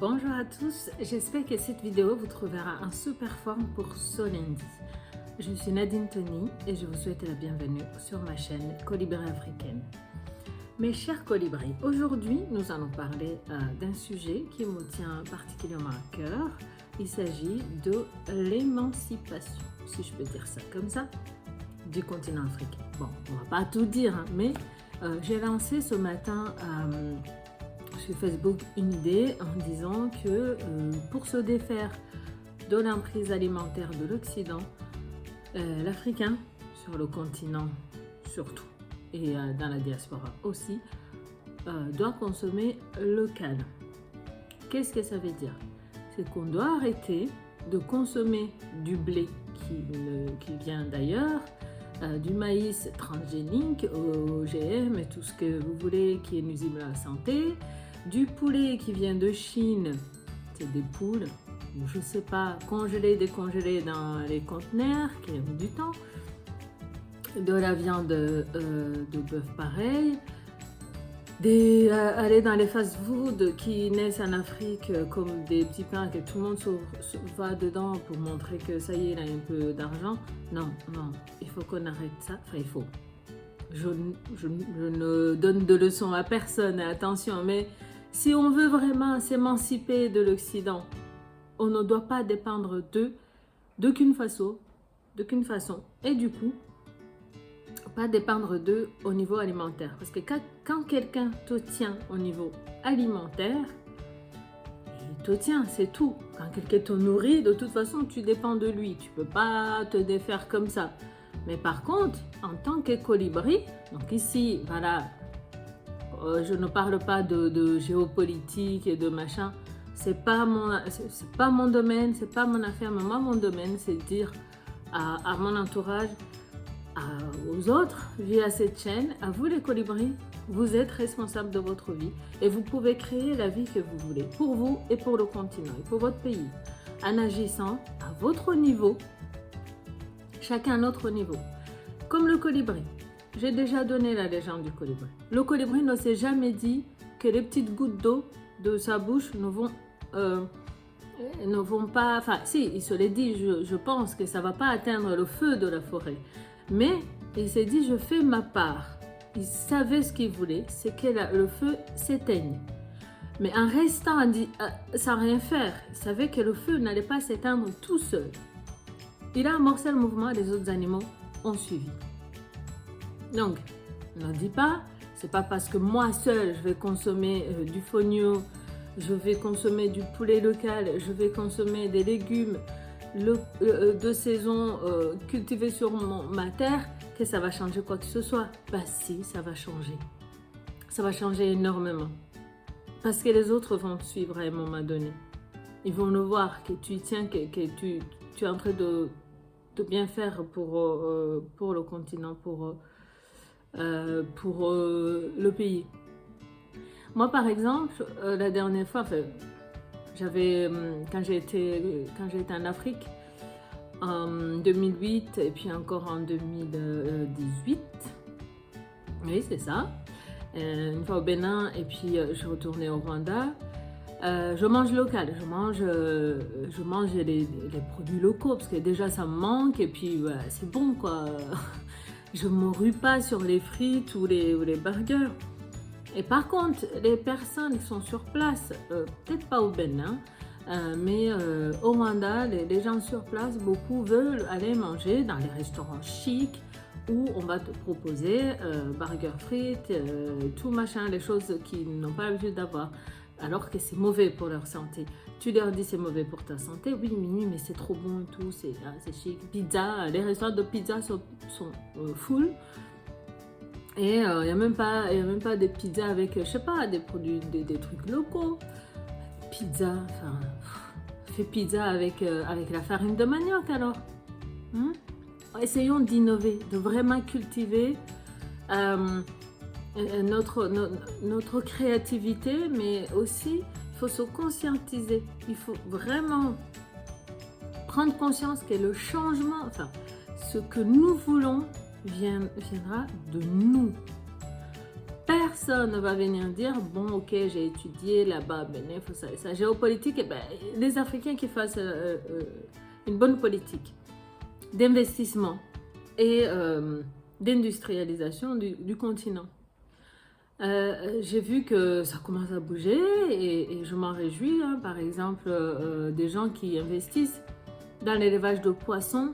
Bonjour à tous, j'espère que cette vidéo vous trouvera en super forme pour ce lundi. Je suis Nadine Tony et je vous souhaite la bienvenue sur ma chaîne Colibri Africaine. Mes chers colibris, aujourd'hui nous allons parler d'un sujet qui me tient particulièrement à cœur. Il s'agit de l'émancipation, si je peux dire ça comme ça, du continent africain. Bon, on va pas tout dire, hein, mais j'ai lancé ce matin sur Facebook une idée en disant que pour se défaire de l'emprise alimentaire de l'Occident, l'Africain, sur le continent surtout, et dans la diaspora aussi, doit consommer local. Qu'est-ce que ça veut dire? C'est qu'on doit arrêter de consommer du blé qui vient d'ailleurs, du maïs transgénique, OGM et tout ce que vous voulez qui est nuisible à la santé, du poulet qui vient de Chine, c'est des poules, je ne sais pas, congelées, décongelées dans les conteneurs qui ont du temps, de la viande de bœuf pareil, aller dans les fast-food qui naissent en Afrique comme des petits pains que tout le monde va dedans pour montrer que ça y est, il a un peu d'argent. Non, il faut qu'on arrête ça. Enfin, il faut. Je ne donne de leçons à personne, attention, mais si on veut vraiment s'émanciper de l'Occident, on ne doit pas dépendre d'eux d'aucune façon. Et du coup, pas dépendre d'eux au niveau alimentaire. Parce que quand quelqu'un te tient au niveau alimentaire, il te tient, c'est tout. Quand quelqu'un te nourrit, de toute façon, tu dépends de lui. Tu ne peux pas te défaire comme ça. Mais par contre, en tant que colibri, donc ici, voilà, je ne parle pas de géopolitique et de machin. C'est pas mon domaine, c'est pas mon affaire. Mais moi, mon domaine, c'est de dire à mon entourage, aux autres, via cette chaîne, à vous les colibris, vous êtes responsables de votre vie et vous pouvez créer la vie que vous voulez, pour vous et pour le continent et pour votre pays, en agissant à votre niveau, chacun à notre niveau. Comme le colibri, j'ai déjà donné la légende du colibri. Le colibri ne s'est jamais dit que les petites gouttes d'eau de sa bouche ne vont pas, enfin si, il se l'est dit, je pense que ça ne va pas atteindre le feu de la forêt. Mais il s'est dit, je fais ma part. Il savait ce qu'il voulait, c'est que le feu s'éteigne. Mais en restant sans rien faire, il savait que le feu n'allait pas s'éteindre tout seul. Il a amorcé le mouvement, les autres animaux ont suivi. Donc, ne dis pas, c'est pas parce que moi seul je vais consommer du fonio, je vais consommer du poulet local, je vais consommer des légumes de saison cultivés sur ma terre, que ça va changer quoi que ce soit. Bah si, ça va changer. Ça va changer énormément. Parce que les autres vont te suivre à un moment donné. Ils vont le voir, que tu tiens, que tu es en train de bien faire pour le continent, pour le pays. Moi, par exemple, la dernière fois, enfin, quand j'ai été en Afrique en 2008 et puis encore en 2018, oui c'est ça, une fois au Bénin et puis je suis retournée au Rwanda. Je mange local, je mange les produits locaux parce que déjà ça me manque et puis voilà, c'est bon quoi. Je ne me rue pas sur les frites ou les burgers. Et par contre, les personnes qui sont sur place, peut-être pas au Bénin, mais au Rwanda, les gens sur place, beaucoup veulent aller manger dans les restaurants chics où on va te proposer burgers frites, tout machin, les choses qu'ils n'ont pas l'habitude d'avoir, alors que c'est mauvais pour leur santé. Tu leur dis c'est mauvais pour ta santé, oui mais c'est trop bon et tout, c'est chic. Pizza, les restaurants de pizza sont full. Et il n'y a même pas des pizzas avec, je sais pas, des produits, des trucs locaux. Pizza, enfin, fais pizza avec la farine de manioc alors. Essayons d'innover, de vraiment cultiver notre créativité, mais aussi, il faut se conscientiser. Il faut vraiment prendre conscience que le changement, enfin, ce que nous voulons, viendra de nous. personne ne va venir dire, bon, ok, j'ai étudié là-bas, ben, il faut ça et ça. Géopolitique, eh ben, les Africains qui fassent une bonne politique d'investissement et d'industrialisation du continent. J'ai vu que ça commence à bouger et je m'en réjouis. Hein. Par exemple, des gens qui investissent dans l'élevage de poissons,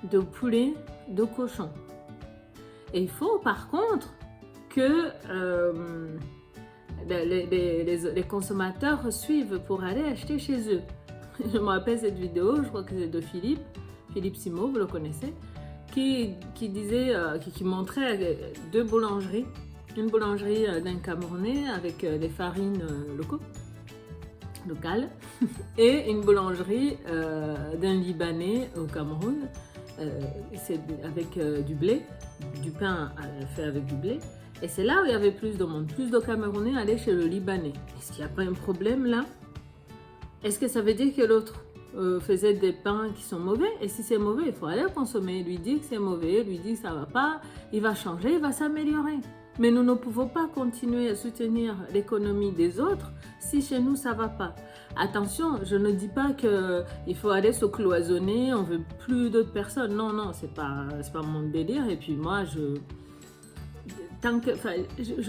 de poulets, de cochons. Et il faut par contre que les consommateurs suivent pour aller acheter chez eux. Je me rappelle cette vidéo, je crois que c'est de Philippe Simo, vous le connaissez, qui disait, qui montrait deux boulangeries. Une boulangerie d'un Camerounais avec des farines locales et une boulangerie d'un Libanais au Cameroun avec du blé, du pain fait avec du blé. Et c'est là où il y avait plus de monde. Plus de Camerounais allaient chez le Libanais. Est-ce qu'il n'y a pas un problème là? Est-ce que ça veut dire que l'autre faisait des pains qui sont mauvais? Et si c'est mauvais, il faut aller consommer. Lui dire que c'est mauvais, lui dire que ça ne va pas, il va changer, il va s'améliorer. Mais nous ne pouvons pas continuer à soutenir l'économie des autres si chez nous ça ne va pas. Attention, je ne dis pas qu'il faut aller se cloisonner, on ne veut plus d'autres personnes. Non, non, ce n'est pas mon délire. Et puis moi, je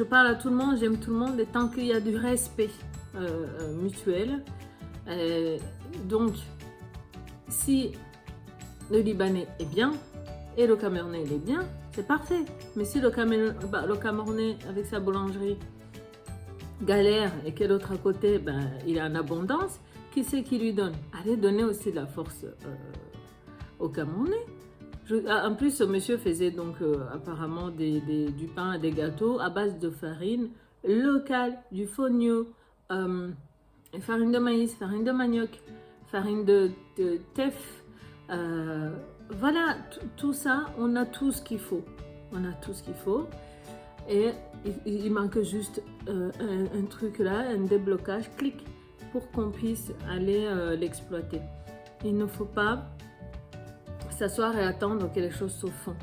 parle à tout le monde, j'aime tout le monde, et tant qu'il y a du respect mutuel. Donc, si le Libanais est bien et le Camerounais il est bien, c'est parfait. Mais si le Camerounais avec sa boulangerie galère et que l'autre à côté, il est en abondance, qui c'est qui lui donne? Allez donner aussi de la force au Camerounais. En plus, ce monsieur faisait donc apparemment du pain et des gâteaux à base de farine locale, du fonio, farine de maïs, farine de manioc, farine de teff. Voilà, tout ça, on a tout ce qu'il faut. On a tout ce qu'il faut. Et il manque juste un truc là, un déblocage, clic, pour qu'on puisse aller l'exploiter. Il ne faut pas s'asseoir et attendre que les choses se font.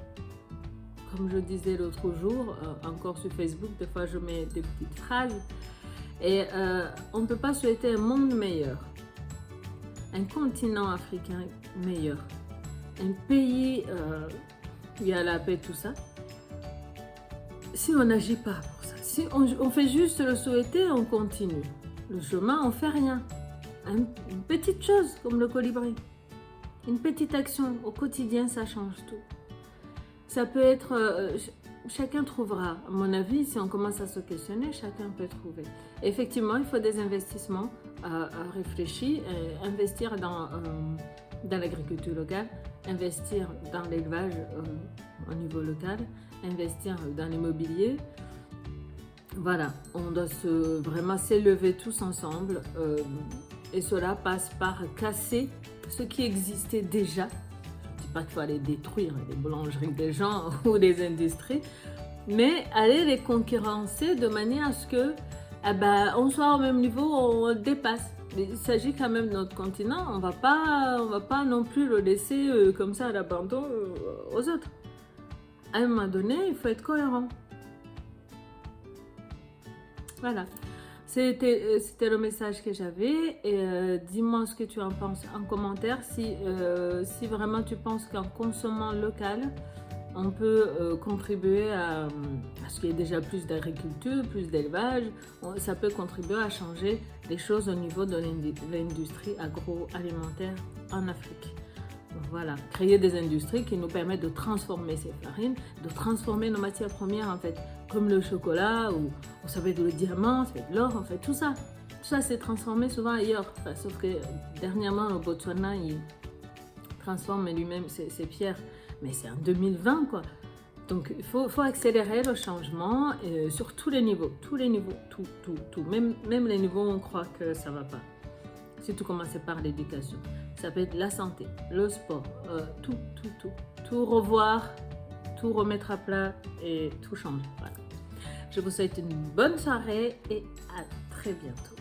Comme je disais l'autre jour, encore sur Facebook, des fois je mets des petites phrases. Et on ne peut pas souhaiter un monde meilleur, un continent africain meilleur, un pays où il y a la paix, tout ça, si on n'agit pas pour ça. Si on fait juste le souhaiter, on continue. Le chemin, on ne fait rien. Une petite chose comme le colibri. Une petite action au quotidien, ça change tout. Ça peut être... chacun trouvera, à mon avis, si on commence à se questionner, chacun peut trouver. Effectivement, il faut des investissements réfléchis, investir dans l'agriculture locale, investir dans l'élevage au niveau local, investir dans l'immobilier. Voilà, on doit vraiment s'élever tous ensemble et cela passe par casser ce qui existait déjà. Je ne dis pas qu'il faut aller détruire les boulangeries des gens ou les industries, mais aller les concurrencer de manière à ce que on soit au même niveau, on dépasse. Mais il s'agit quand même de notre continent, on va pas non plus le laisser comme ça à l'abandon aux autres. À un moment donné, il faut être cohérent. Voilà, c'était le message que j'avais. Et dis-moi ce que tu en penses en commentaire. Si vraiment tu penses qu'en consommant local, on peut contribuer à ce qu'il y ait déjà plus d'agriculture, plus d'élevage. Ça peut contribuer à changer les choses au niveau de l'industrie agroalimentaire en Afrique. Donc voilà, créer des industries qui nous permettent de transformer ces farines, de transformer nos matières premières en fait, comme le chocolat ou ça peut être le diamant, ça peut être l'or, en fait, tout ça. Tout ça c'est transformé souvent ailleurs. Enfin, sauf que dernièrement au Botswana, il transforme lui-même ses pierres. Mais c'est en 2020 quoi. Donc il faut accélérer le changement sur tous les niveaux, tout. Même les niveaux où on croit que ça va pas. Surtout commencer par l'éducation. Ça peut être la santé, le sport, tout revoir, tout remettre à plat et tout changer. Voilà. Je vous souhaite une bonne soirée et à très bientôt.